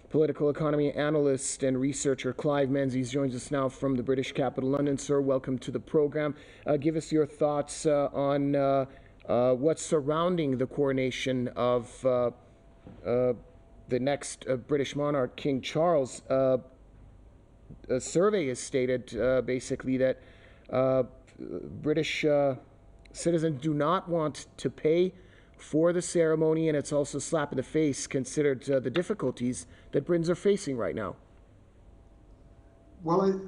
Political economy analyst and researcher Clive Menzies joins us now from the British capital, London. Sir, welcome to the program. Give us your thoughts on what's surrounding the coronation of the next British monarch, King Charles. A survey has stated basically that British citizens do not want to pay for the ceremony, and it's also a slap in the face considered the difficulties that Britons are facing right now. Well,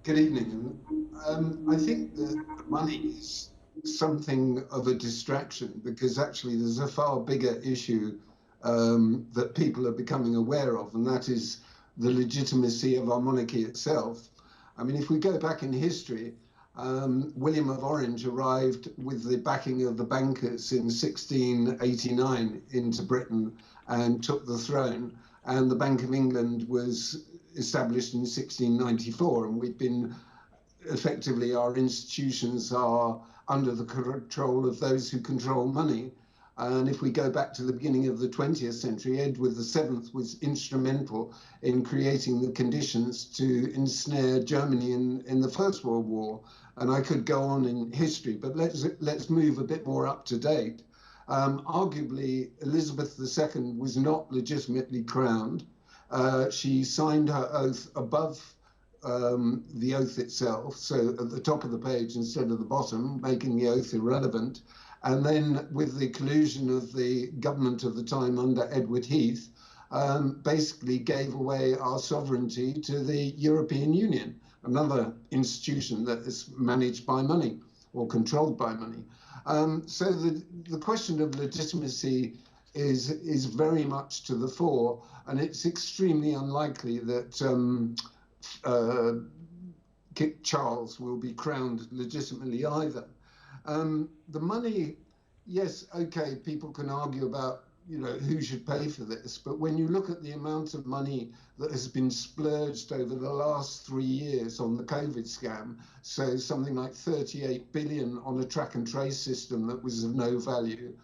good evening. I think that the money is something of a distraction because actually there's a far bigger issue that people are becoming aware of, and that is the legitimacy of our monarchy itself. I mean, if we go back in history, William of Orange arrived with the backing of the bankers in 1689 into Britain and took the throne. And the Bank of England was established in 1694. And we've been effectively, our institutions are under the control of those who control money. And if we go back to the beginning of the 20th century, Edward VII was instrumental in creating the conditions to ensnare Germany in the First World War. And I could go on in history, but let's move a bit more up to date. Arguably, Elizabeth II was not legitimately crowned. She signed her oath above the oath itself, so at the top of the page instead of the bottom, making the oath irrelevant. And then with the collusion of the government of the time under Edward Heath, basically gave away our sovereignty to the European Union, another institution that is managed by money or controlled by money. So the question of legitimacy is very much to the fore, and it's extremely unlikely that King Charles will be crowned legitimately either. The money, yes, okay, people can argue about, who should pay for this, but when you look at the amount of money that has been splurged over the last 3 years on the COVID scam, so something like 38 billion on a track and trace system that was of no value,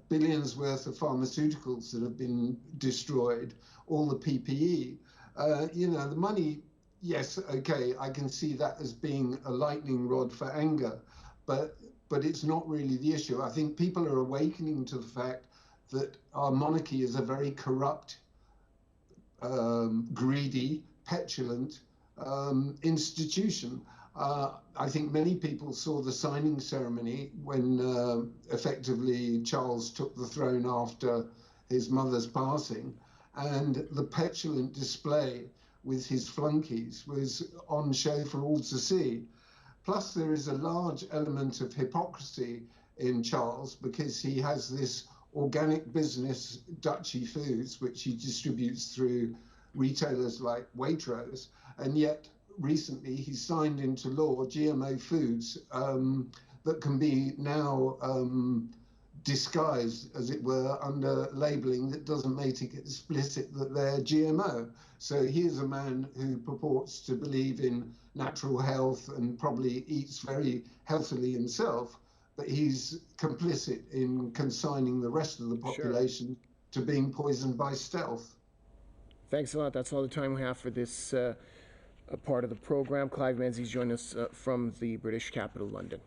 billions worth of pharmaceuticals that have been destroyed, all the PPE, the money, yes, okay, I can see that as being a lightning rod for anger, but it's not really the issue. I think people are awakening to the fact that our monarchy is a very corrupt, greedy, petulant institution. I think many people saw the signing ceremony when effectively Charles took the throne after his mother's passing, and the petulant display with his flunkies was on show for all to see. Plus, there is a large element of hypocrisy in Charles because he has this organic business, Duchy Foods, which he distributes through retailers like Waitrose, and yet recently he signed into law GMO foods that can be now disguised, as it were, under labelling that doesn't make it explicit that they're GMO. So here's a man who purports to believe in natural health and probably eats very healthily himself, but he's complicit in consigning the rest of the population to being poisoned by stealth. Thanks a lot. That's all the time we have for this part of the program. Clive Menzies joined us from the British capital, London.